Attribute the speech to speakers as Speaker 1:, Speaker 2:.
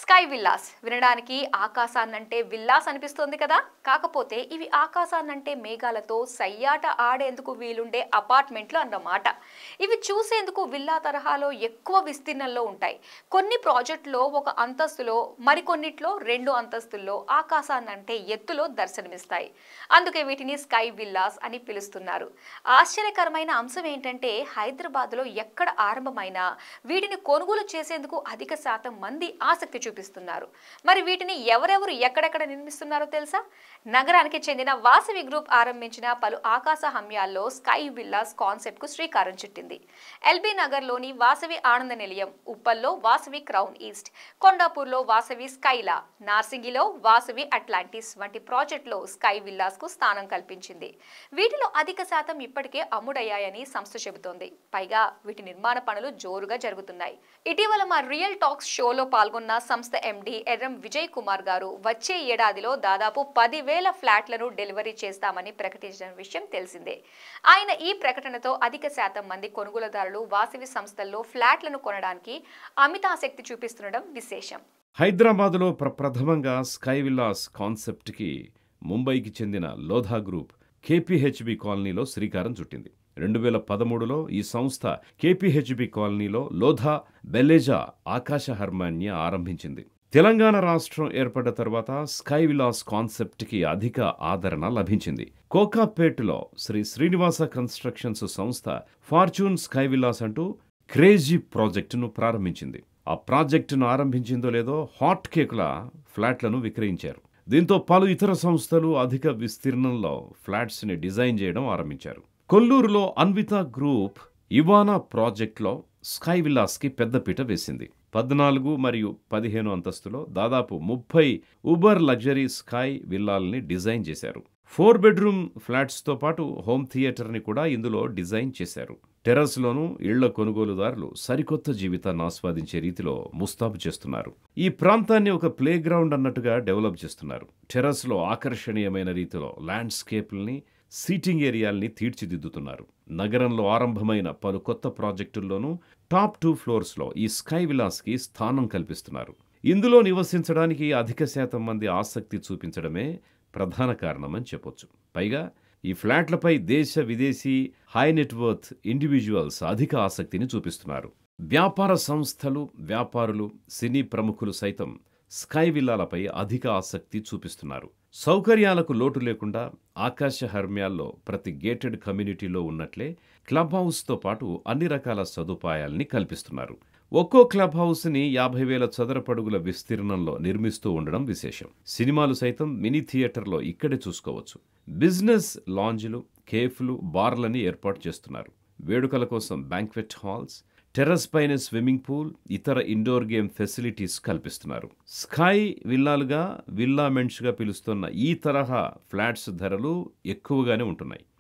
Speaker 1: Sky villas వినడానికి ఆకాశాన్నంటే villas అనిపిస్తుంది కదా. కాకపోతే ఇవి ఆకాశాన్నంటే మేఘాలతో సయ్యాట ఆడేందుకు వీలుండే అపార్ట్మెంట్లు అన్నమాట. ఇవి చూసేందుకు విల్లా తరహాలో ఎక్కువ విస్తీర్ణంలో ఉంటాయి. కొన్ని ప్రాజెక్టులో ఒక అంతస్తులో, మరికొన్నిట్లో 2 అంతస్తుల్లో ఆకాశాన్నంటే ఎత్తులో దర్శనమిస్తాయి. అందుకే వీటిని స్కై విల్లాస్ అని పిలుస్తున్నారు. ఆశ్చర్యకరమైన అంశం ఏంటంటే హైదరాబాద్లో ఎక్కడ ఆరంభమైనా వీటిని కొనుగోలు చేసేందుకు అధిక శాతం మంది ఆసక్తి చూపిస్తున్నారు. మరి వీటిని ఎవరెవరు ఎక్కడెక్కడ నిర్మిస్తున్నారో తెలుసా? నగరానికి చెందిన వాసవి గ్రూప్ ఆరంభించిన పలు ఆకాశ హమ్యాల్లో స్కై విల్లాస్ కాన్సెప్ట్ కు శ్రీకారం చుట్టింది. ఎల్బీ నగర్ లోని వాసవి ఆనంద నిలయం, ఉప్పల్లో వాసవి క్రౌన్ ఈస్ట్, కొండాపూర్లో వాసవి స్కైలా, నార్సింగిలో వాసవి అట్లాంటిస్ వంటి ప్రాజెక్టులో స్కై విల్లాస్ కు స్థానం కల్పించింది. వీటిలో అధిక శాతం ఇప్పటికే అమ్ముడయ్యాయని సంస్థ చెబుతోంది. పైగా వీటి నిర్మాణ పనులు జోరుగా జరుగుతున్నాయి. ఇటీవల మా రియల్ టాక్స్ షోలో పాల్గొన్న సంస్థ ఎండి ఎర్రం విజయ్ కుమార్ గారు వచ్చే ఏడాదిలో దాదాపు 10,000 ఫ్లాట్లను డెలివరీ చేస్తామని ప్రకటించిన విషయం తెలిసిందే. ఆయన ఈ ప్రకటనతో అధిక శాతం మంది కొనుగోలుదారులు వాసవి సంస్థల్లో ఫ్లాట్లను కొనడానికి అమితాసక్తి చూపిస్తుండడం విశేషం.
Speaker 2: హైదరాబాద్లో ప్రప్రథమంగా స్కై విల్లాస్ కాన్సెప్ట్కి ముంబైకి చెందిన లోధా గ్రూప్ కేపీహెచ్బి కాలనీలో శ్రీకారం చుట్టింది. 2013లో ఈ సంస్థ కేపీహెచ్బి కాలనీలో లోధా బెల్లేజా ఆకాశ హర్మాన్ని ఆరంభించింది. తెలంగాణ రాష్ట్రం ఏర్పడ్డ తర్వాత స్కై విల్లాస్ కాన్సెప్ట్కి అధిక ఆదరణ లభించింది. కోకాపేటలో శ్రీ శ్రీనివాస కన్స్ట్రక్షన్స్ సంస్థ ఫార్చ్యూన్ స్కై విల్లాస్ అంటూ క్రేజీ ప్రాజెక్టును ప్రారంభించింది. ఆ ప్రాజెక్టును ఆరంభించిందో లేదో హాట్ కేకుల ఫ్లాట్లను విక్రయించారు. దీంతో పలు ఇతర సంస్థలు అధిక విస్తీర్ణంలో ఫ్లాట్స్ని డిజైన్ చేయడం ఆరంభించారు. కొల్లూరులో అన్విత గ్రూప్ ఇవానా ప్రాజెక్టులో స్కై విల్లాస్కి పెద్దపీట వేసింది. 14 మరియు 15 అంతస్తులో దాదాపు 30 ఉబర్ లగ్జరీ స్కై విల్లాల్ని డిజైన్ చేశారు. 4 బెడ్రూమ్ ఫ్లాట్స్తో పాటు హోమ్ థియేటర్ని కూడా ఇందులో డిజైన్ చేశారు. టెర్రస్లోనూ ఇళ్ల కొనుగోలుదారులు సరికొత్త జీవితాన్ని ఆస్వాదించే రీతిలో ముస్తాబు చేస్తున్నారు. ఈ ప్రాంతాన్ని ఒక ప్లే గ్రౌండ్ అన్నట్టుగా డెవలప్ చేస్తున్నారు. టెర్రస్లో ఆకర్షణీయమైన రీతిలో ల్యాండ్స్కేప్ల్ని, సీటింగ్ ఏరియాల్ని తీర్చిదిద్దుతున్నారు. నగరంలో ఆరంభమైన పలు కొత్త ప్రాజెక్టుల్లోనూ టాప్ 2 ఫ్లోర్స్లో ఈ స్కై విల్లాస్కి స్థానం కల్పిస్తున్నారు. ఇందులో నివసించడానికి అధిక శాతం మంది ఆసక్తి చూపించడమే ప్రధాన కారణమని చెప్పొచ్చు. పైగా ఈ ఫ్లాట్లపై దేశ విదేశీ హై నెట్వర్త్ ఇండివిజువల్స్ అధిక ఆసక్తిని చూపిస్తున్నారు. వ్యాపార సంస్థలు, వ్యాపారులు, సినీ ప్రముఖులు సైతం స్కై విల్లాలపై అధిక ఆసక్తి చూపిస్తున్నారు. సౌకర్యాలకు లోటు లేకుండా ఆకాశ హర్మ్యాల్లో ప్రతి గేటెడ్ కమ్యూనిటీలో ఉన్నట్లే క్లబ్ హౌస్తో పాటు అన్ని రకాల సదుపాయాల్ని కల్పిస్తున్నారు. ఒక్కో క్లబ్ హౌస్ని 50,000 చదరపడుగుల విస్తీర్ణంలో నిర్మిస్తూ ఉండడం విశేషం. సినిమాలు సైతం మినీ థియేటర్లో ఇక్కడే చూసుకోవచ్చు. బిజినెస్ లాంజ్లు, కేఫ్లు, బార్లని ఏర్పాటు చేస్తున్నారు. వేడుకల కోసం బ్యాంక్వెట్ హాల్స్, టెర్రస్ పైన స్విమ్మింగ్ పూల్, ఇతర ఇండోర్ గేమ్ ఫెసిలిటీస్ కల్పిస్తున్నారు. స్కై విల్లాలుగా, విల్లామెంట్స్గా పిలుస్తున్న ఈ తరహా ఫ్లాట్స్ ధరలు ఎక్కువగానే ఉంటున్నాయి.